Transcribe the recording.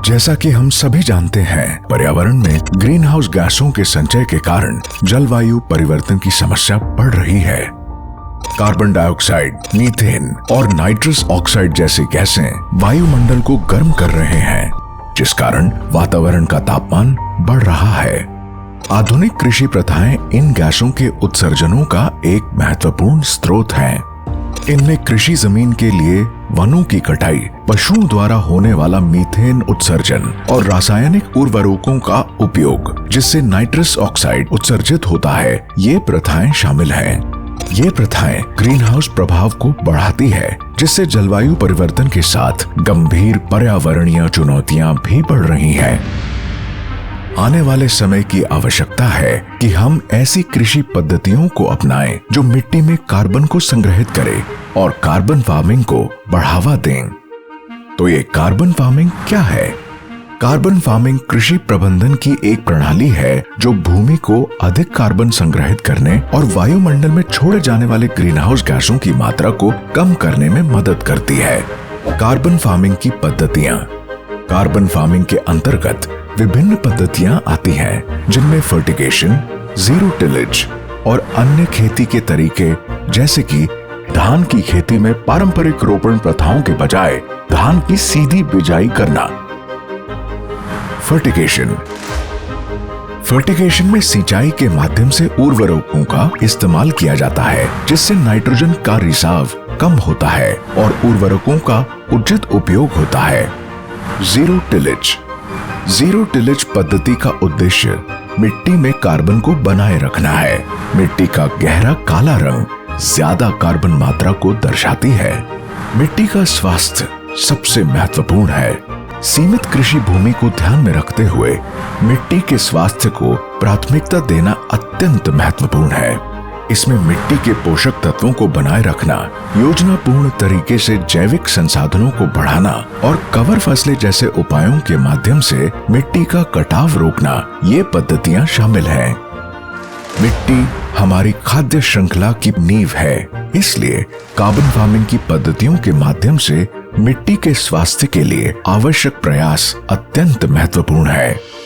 जैसा कि हम सभी जानते हैं, पर्यावरण में ग्रीन हाउस गैसों के संचय के कारण जलवायु परिवर्तन की समस्या बढ़ रही है। कार्बन डाइऑक्साइड, मीथेन और नाइट्रस ऑक्साइड जैसी गैसें वायुमंडल को गर्म कर रहे हैं, जिस कारण वातावरण का तापमान बढ़ रहा है। आधुनिक कृषि प्रथाएं इन गैसों के उत्सर्जनों का एक महत्वपूर्ण स्रोत हैं। इनमें कृषि जमीन के लिए वनों की कटाई, पशुओं द्वारा होने वाला मीथेन उत्सर्जन और रासायनिक उर्वरकों का उपयोग, जिससे नाइट्रस ऑक्साइड उत्सर्जित होता है, ये प्रथाएं शामिल हैं। ये प्रथाएं ग्रीन हाउस प्रभाव को बढ़ाती है, जिससे जलवायु परिवर्तन के साथ गंभीर पर्यावरणीय चुनौतियां भी बढ़ रही हैं। आने वाले समय की आवश्यकता है कि हम ऐसी कृषि पद्धतियों को अपनाएं जो मिट्टी में कार्बन को संग्रहित करे और कार्बन फार्मिंग को बढ़ावा दें। तो ये कार्बन फार्मिंग क्या है? कार्बन फार्मिंग कृषि प्रबंधन की एक प्रणाली है जो भूमि को अधिक कार्बन संग्रहित करने और वायुमंडल में छोड़े जाने वाले ग्रीन हाउस गैसों की मात्रा को कम करने में मदद करती है। कार्बन फार्मिंग की पद्धतियां। कार्बन फार्मिंग के अंतर्गत विभिन्न पद्धतियां आती हैं, जिनमें फर्टिगेशन, जीरो टिलेज और अन्य खेती के तरीके, जैसे कि धान की खेती में पारंपरिक रोपण प्रथाओं के बजाय धान की सीधी बिजाई करना। फर्टिगेशन में सिंचाई के माध्यम से उर्वरकों का इस्तेमाल किया जाता है, जिससे नाइट्रोजन का रिसाव कम होता है और उर्वरकों का उचित उपयोग होता है। जीरो टिलेज पद्धति का उद्देश्य मिट्टी में कार्बन को बनाए रखना है। मिट्टी का गहरा काला रंग ज्यादा कार्बन मात्रा को दर्शाती है। मिट्टी का स्वास्थ्य सबसे महत्वपूर्ण है। सीमित कृषि भूमि को ध्यान में रखते हुए मिट्टी के स्वास्थ्य को प्राथमिकता देना अत्यंत महत्वपूर्ण है। इसमें मिट्टी के पोषक तत्वों को बनाए रखना, योजनापूर्ण तरीके से जैविक संसाधनों को बढ़ाना और कवर फसलें जैसे उपायों के माध्यम से मिट्टी का कटाव रोकना, ये पद्धतियां शामिल हैं। मिट्टी हमारी खाद्य श्रृंखला की नींव है, इसलिए कार्बन फार्मिंग की पद्धतियों के माध्यम से मिट्टी के स्वास्थ्य के लिए आवश्यक प्रयास अत्यंत महत्वपूर्ण है।